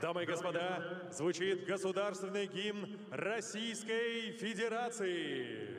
Дамы и господа, звучит государственный гимн Российской Федерации.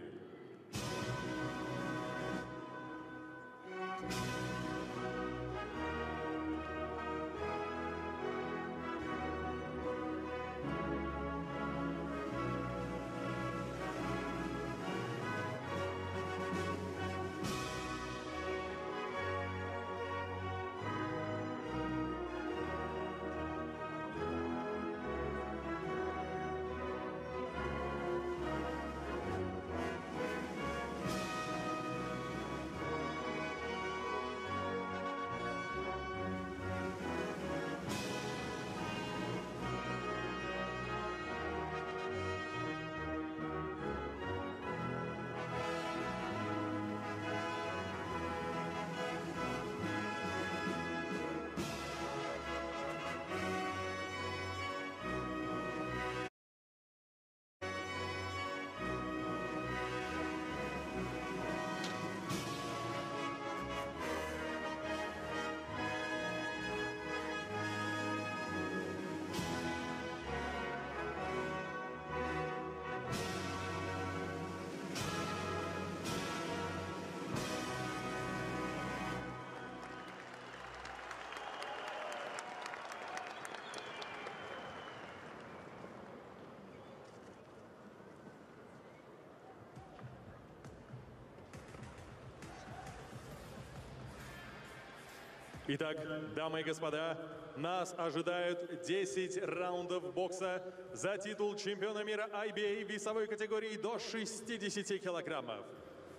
Итак, дамы и господа, нас ожидают 10 раундов бокса за титул чемпиона мира IBA в весовой категории до 60 килограммов.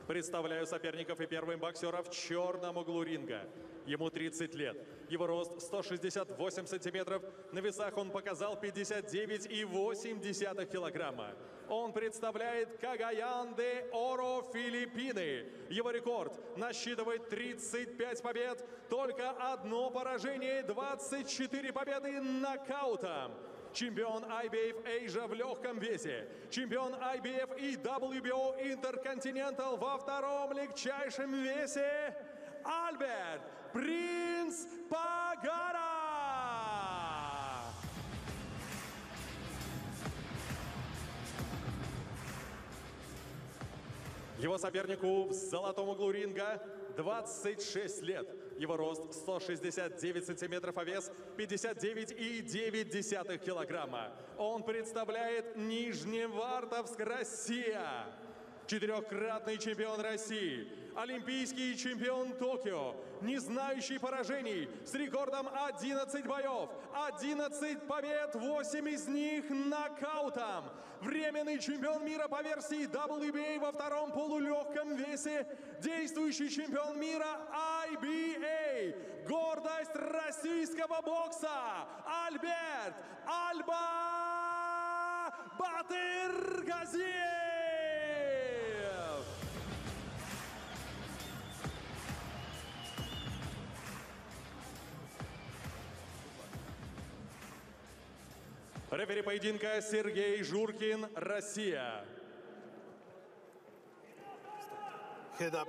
Представляю соперников и первым боксера в черном углу ринга. Ему 30 лет. Его рост 168 сантиметров. На весах он показал 59,8 килограмма. Он представляет Кагаян де Оро, Филиппины. Его рекорд насчитывает 35 побед, только одно поражение, 24 победы нокаутом. Чемпион IBF Asia в легком весе, чемпион IBF и WBO Intercontinental во втором легчайшем весе Альберт «Принц» Пагара. Его сопернику в золотом углу ринга 26 лет. Его рост 169 сантиметров, а вес 59,9 килограмма. Он представляет Нижневартовск, Россия. Четырехкратный чемпион России, олимпийский чемпион Токио, не знающий поражений, с рекордом 11 боев, 11 побед, 8 из них нокаутом. Временный чемпион мира по версии WBA во втором полулегком весе, действующий чемпион мира IBA, гордость российского бокса, Альберт Батyrgaziev. Рефери поединка Сергей Журкин, Россия. Head up,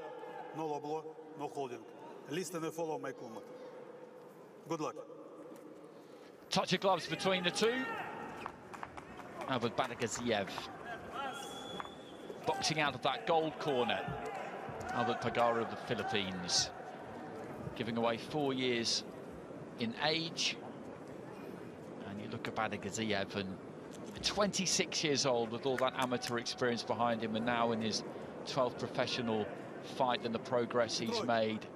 no low blow, no holding. Listen and follow my command. Good luck. Touch of gloves between the two. Albert Batyrgaziev boxing out of that gold corner. Albert Pagara of the Philippines, giving away 4 years in age. And you look at Batyrgaziev, and 26 years old with all that amateur experience behind him, and now in his 12th professional fight and the progress he's made.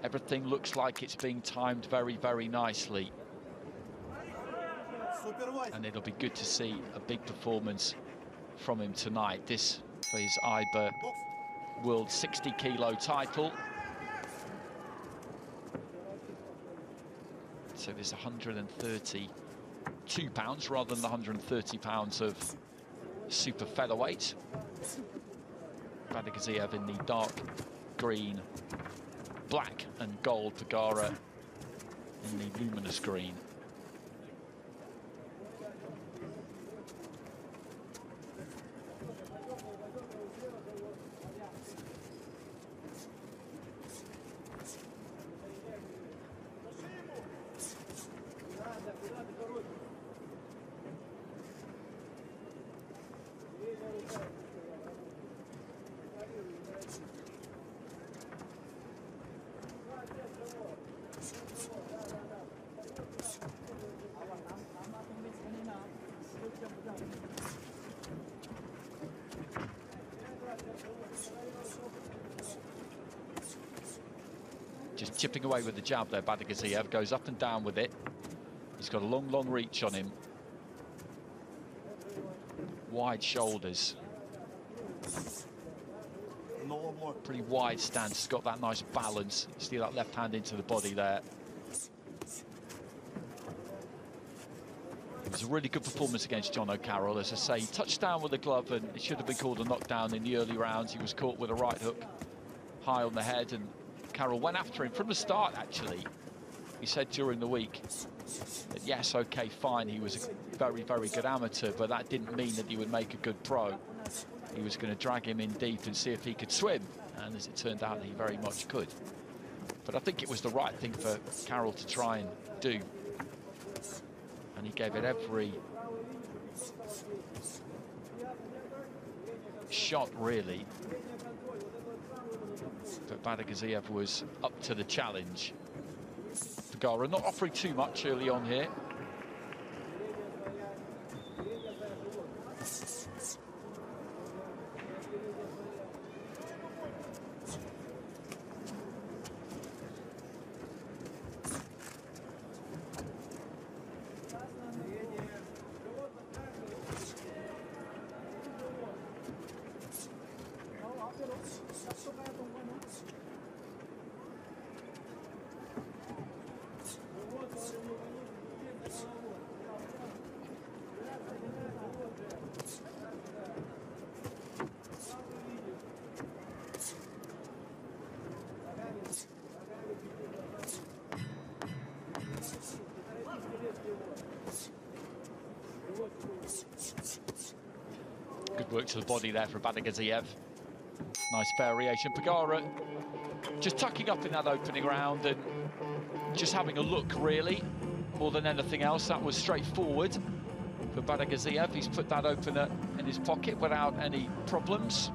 Everything looks like it's being timed very, very nicely. And it'll be good to see a big performance from him tonight. This for his IBA World 60 kilo title. So there's 132 pounds rather than the 130 pounds of super featherweight. Batyrgaziev in the dark green, black and gold, Pagara in the luminous green. Just chipping away with the jab there, Batyrgaziev goes up and down with it. He's got a long, long reach on him. Wide shoulders. Pretty wide stance, he's got that nice balance. You see that left hand into the body there. It was a really good performance against John O'Carroll. As I say, he touched down with the glove and it should have been called a knockdown in the early rounds. He was caught with a right hook high on the head and Carroll went after him from the start, actually. He said during the week that, yes, OK, fine, he was a very, very good amateur, but that didn't mean that he would make a good pro. He was going to drag him in deep and see if he could swim. And as it turned out, he very much could. But I think it was the right thing for Carroll to try and do. And he gave it every shot, really. But Batyrgaziev was up to the challenge. Pagara not offering too much early on here. Good work to the body there for Batyrgaziev. Nice variation. Pagara just tucking up in that opening round and just having a look, really, more than anything else. That was straightforward for Batyrgaziev. He's put that opener in his pocket without any problems.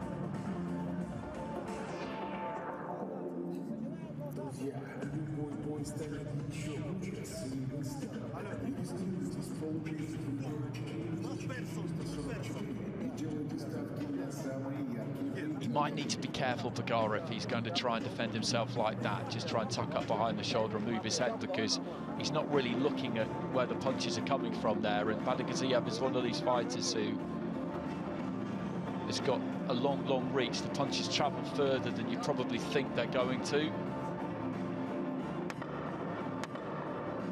He might need to be careful, Pagara, if he's going to try and defend himself like that. Just try and tuck up behind the shoulder and move his head, because he's not really looking at where the punches are coming from there. And Batyrgaziev is one of these fighters who has got a long, long reach. The punches travel further than you probably think they're going to.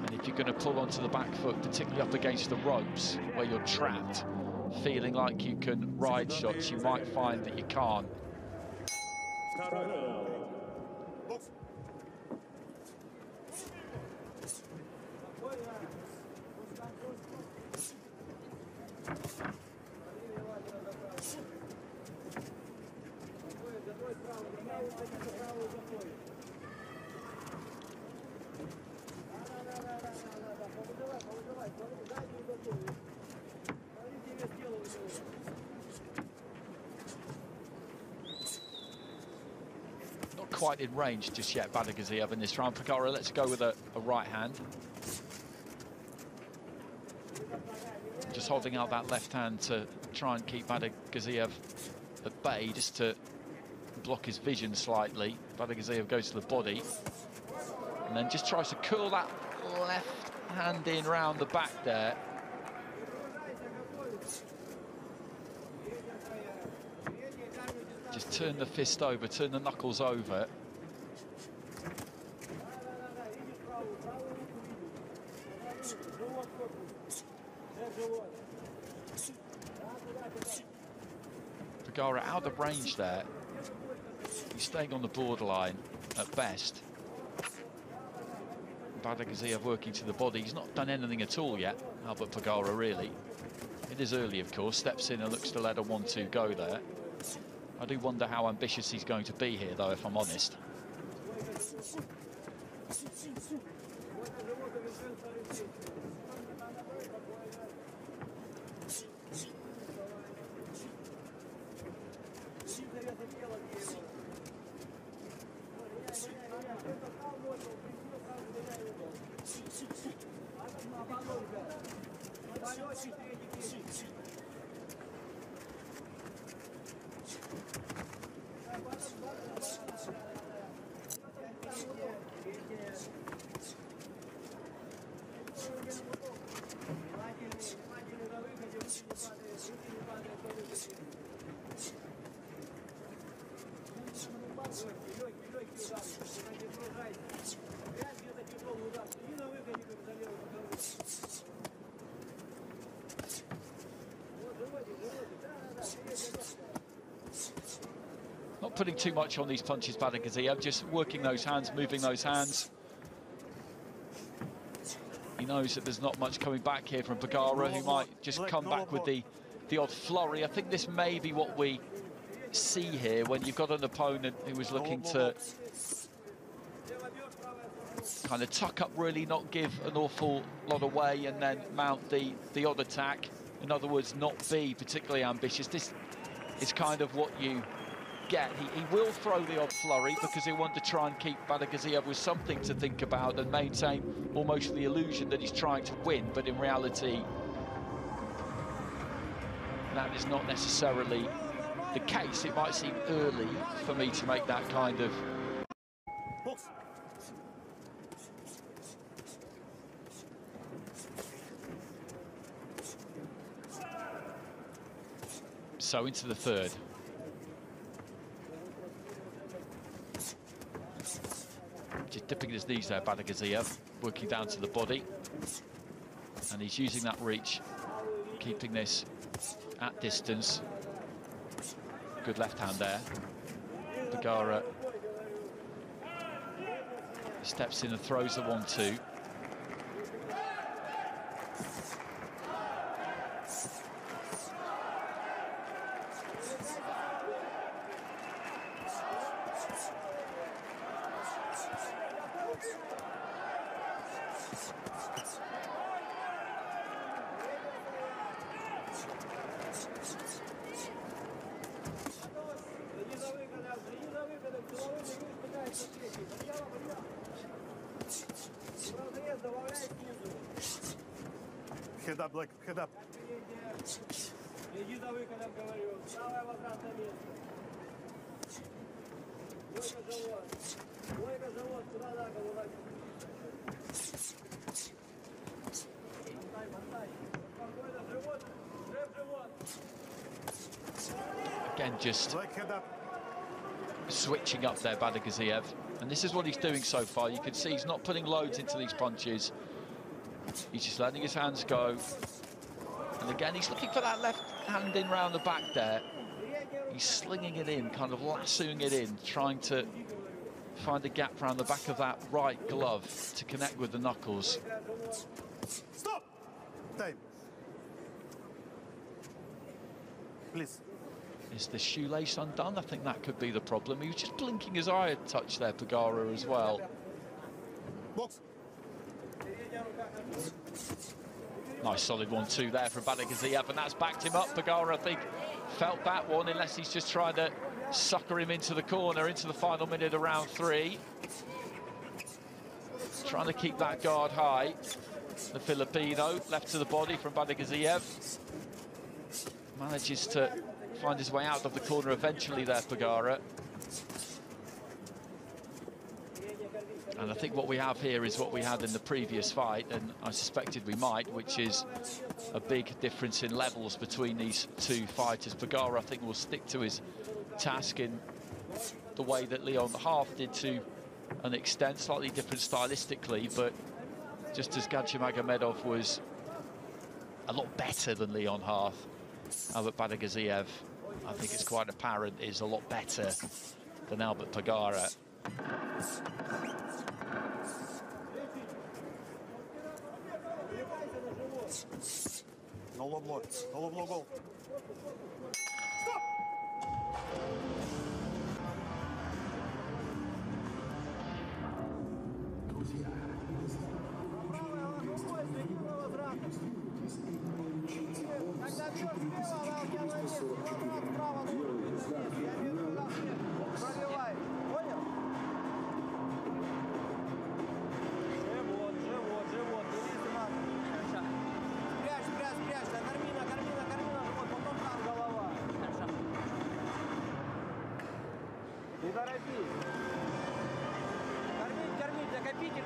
And if you're going to pull onto the back foot, particularly up against the ropes where you're trapped, feeling like you can ride shots, you might find that you can't. Not quite in range just yet, Batyrgaziev, in this round. Pagara, let's go with a right hand. Just holding out that left hand to try and keep Batyrgaziev at bay, just to block his vision slightly. Batyrgaziev goes to the body and then just tries to curl that left hand in round the back there. Just turn the fist over, turn the knuckles over. Pagara out of range there. He's staying on the borderline at best. Batyrgaziev working to the body. He's not done anything at all yet, Albert Pagara, really. It is early, of course. Steps in and looks to let a 1-2 go there. I do wonder how ambitious he's going to be here, though, if I'm honest. putting too much on these punches, Batyrgaziev, just working those hands, moving those hands. He knows that there's not much coming back here from Pagara, who might just come back with the odd flurry. I think this may be what we see here when you've got an opponent who was looking to kind of tuck up, really not give an awful lot away, and then mount the odd attack. In other words, not be particularly ambitious. This is kind of what you get. He will throw the odd flurry because he wants to try and keep Batyrgaziev with something to think about and maintain almost the illusion that he's trying to win, but in reality that is not necessarily the case. It might seem early for me to make that kind of so into the third. Just dipping his knees there, Batyrgaziev, working down to the body. And he's using that reach, keeping this at distance. Good left hand there. Pagara steps in and throws the 1-2. Head up, Black, head up. Again, just switching up there, Batyrgaziev. And this is what he's doing so far. You can see he's not putting loads into these punches. He's just letting his hands go. And again, he's looking for that left hand in round the back there. He's slinging it in, kind of lassoing it in, trying to find a gap around the back of that right glove to connect with the knuckles. Stop! Time. Please. Is the shoelace undone? I think that could be the problem. He was just blinking his eye a touch there, Pagara, as well. Box. Nice solid 1-2 there from Batyrgaziev, and that's backed him up. Pagara, I think, felt that one, unless he's just trying to sucker him into the corner, into the final minute of round 3. Trying to keep that guard high. The Filipino, left to the body from Batyrgaziev. Manages to find his way out of the corner eventually there, Pagara. And I think what we have here is what we had in the previous fight, and I suspected we might, which is a big difference in levels between these two fighters. Pagara, I think, will stick to his task in the way that Leon Half did to an extent, slightly different stylistically, but just as Gadjimagomedov was a lot better than Leon Half, Albert Batyrgaziev, I think it's quite apparent, is a lot better than Albert Pagara. No low blow. No low blow goal.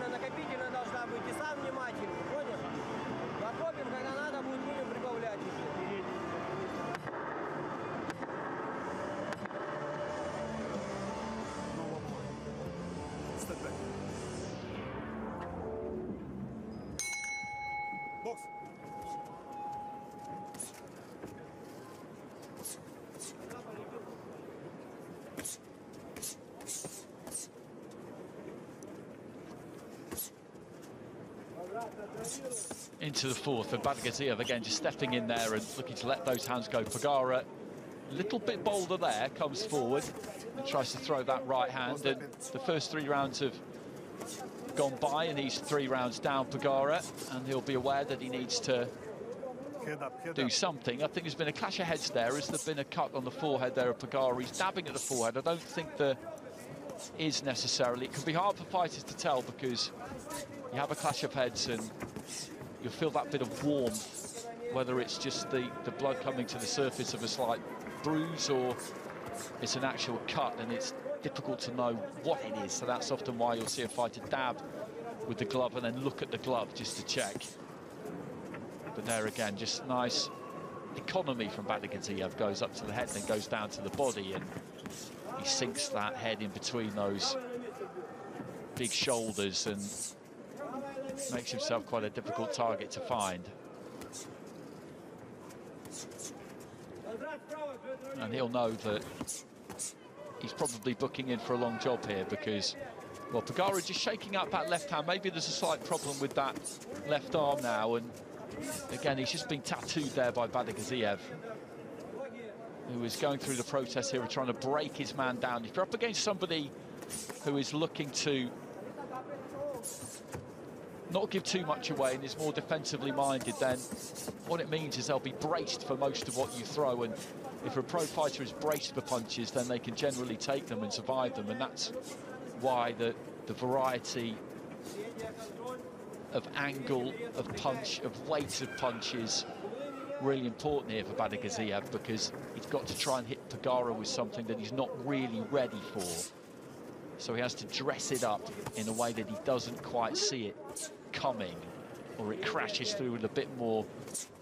Накопительно должна быть. И сам внимательный, понял? Накопим, когда надо будет, будем прибавлять еще. Step back. Box. into the fourth, and Batyrgaziev again just stepping in there and looking to let those hands go. Pagara, a little bit bolder there, comes forward and tries to throw that right hand. And the first 3 rounds have gone by, and he's 3 rounds down, Pagara, and he'll be aware that he needs to do something. I think there's been a clash of heads there. Has there been a cut on the forehead there of Pagara? He's dabbing at the forehead. I don't think there is necessarily. It can be hard for fighters to tell because you have a clash of heads and you'll feel that bit of warmth, whether it's just the blood coming to the surface of a slight bruise or it's an actual cut, and it's difficult to know what it is. So that's often why you'll see a fighter dab with the glove and then look at the glove just to check. But there again, just nice economy from Batyrgaziev. Goes up to the head, then goes down to the body, and he sinks that head in between those big shoulders and makes himself quite a difficult target to find. And he'll know that he's probably booking in for a long job here because, well, Pagara just shaking up that left hand. Maybe there's a slight problem with that left arm now, and again, he's just been tattooed there by Batyrgaziev, who is going through the process here of trying to break his man down. If you're up against somebody who is looking to not give too much away and is more defensively minded, then what it means is they'll be braced for most of what you throw, and if a pro fighter is braced for punches, then they can generally take them and survive them, and that's why the variety of angle of punch, of weight of punch is really important here for Batyrgaziev, because he's got to try and hit Pagara with something that he's not really ready for. So he has to dress it up in a way that he doesn't quite see it coming, or it crashes through with a bit more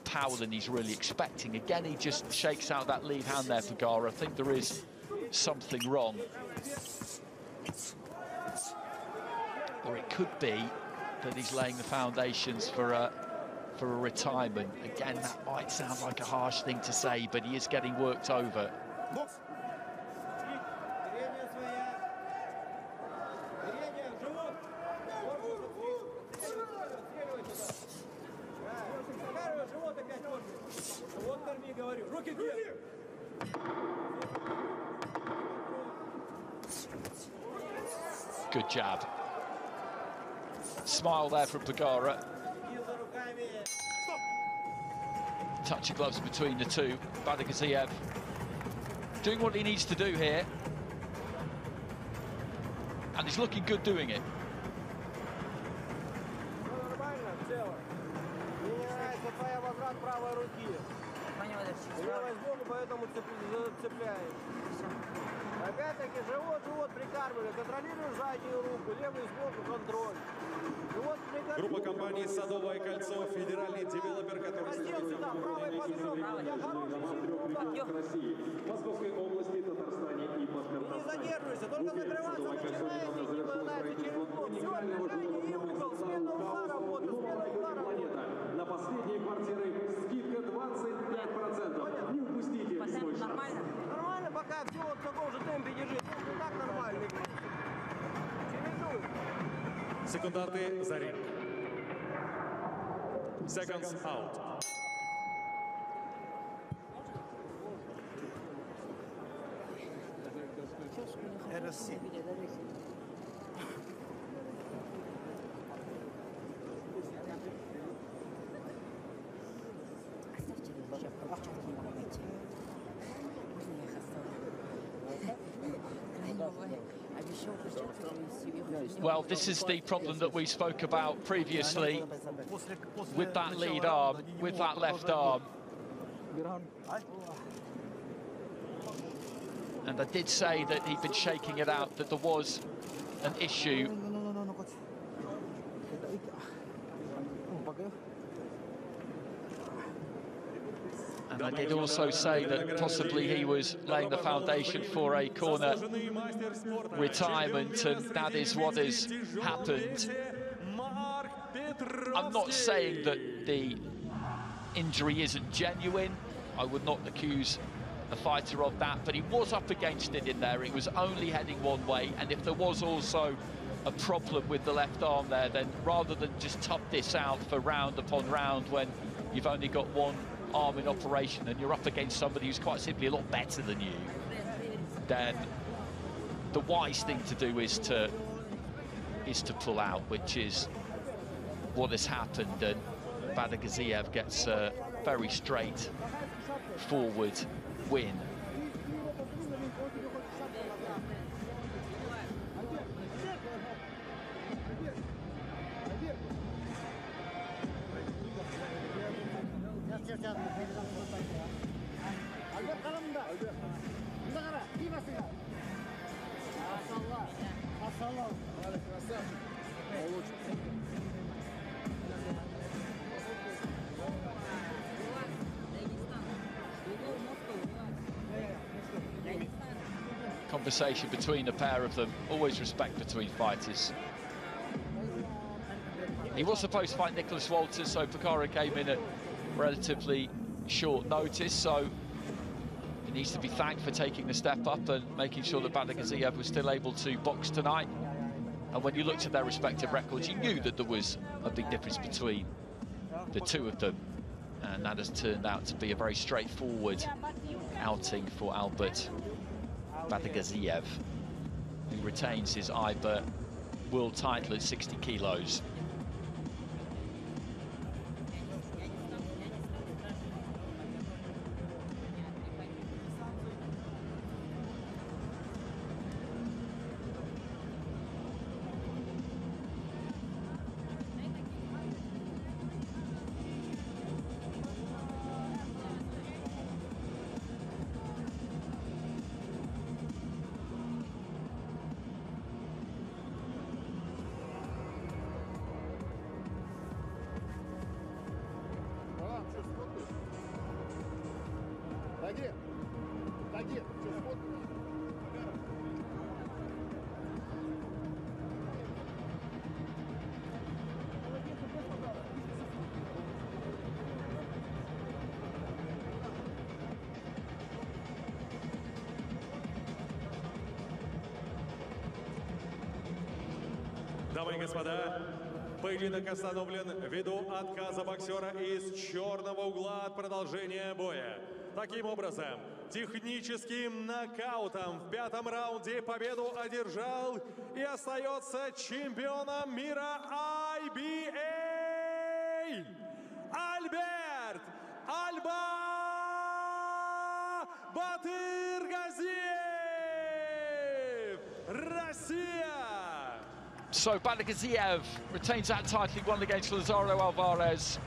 power than he's really expecting. Again, he just shakes out that lead hand there, Pagara. I think there is something wrong. Or it could be that he's laying the foundations for a retirement. Again, that might sound like a harsh thing to say, but he is getting worked over. Good jab. Smile there from Pagara. Touch of gloves between the two. Batyrgaziev doing what he needs to do here, and he's looking good doing it. Опять-таки живот прикармливай, контролируй заднюю руку, левый сбоку контроль. Группа компании «Садовое кольцо», федеральный девелопер, который существует в России, Московской области, Татарстане и Башкортостане. Не задерживайся, только надрываться начинаешь, и не вылазит через угол. Все, движение и угол, смена удара, вот, смена удара. На последние квартиры скидка 25%. Не упустите свой шанс. Нормально, пока все вот в таком же темпе держит. Ну, так нормально. Чередуй. Секунданты за ринг. Seconds out. RSC. Well, this is the problem that we spoke about previously with that lead arm, with that left arm. And I did say that he'd been shaking it out, that there was an issue. And I did also say that possibly he was laying the foundation for a corner retirement, and that is what has happened. I'm not saying that the injury isn't genuine. I would not accuse a fighter of that, but he was up against it in there. It was only heading one way, and if there was also a problem with the left arm there, then rather than just tough this out for round upon round when you've only got one arm in operation and you're up against somebody who's quite simply a lot better than you, then the wise thing to do is to pull out, which is what has happened, and Batyrgaziev gets a very straight forward win. Conversation between the pair of them, always respect between fighters. He was supposed to fight Nicholas Walters, so Pagara came in at relatively short notice, so he needs to be thanked for taking the step up and making sure that Batyrgaziev was still able to box tonight. And when you looked at their respective records, you knew that there was a big difference between the two of them, and that has turned out to be a very straightforward outing for Albert Batyrgaziev, who retains his IBA world title at 60 kilos. Дамы и господа, поединок остановлен ввиду отказа боксера из черного угла от продолжения боя. Таким образом, техническим нокаутом в пятом раунде победу одержал и остается чемпионом мира IBA Albert Batyrgaziev, Россия. So Batyrgaziev retains that title he won against Lazaro Alvarez,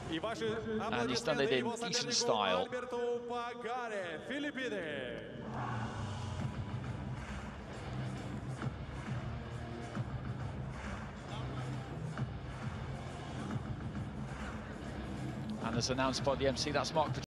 and he's done it in decent style. And as announced by the MC, that's Mark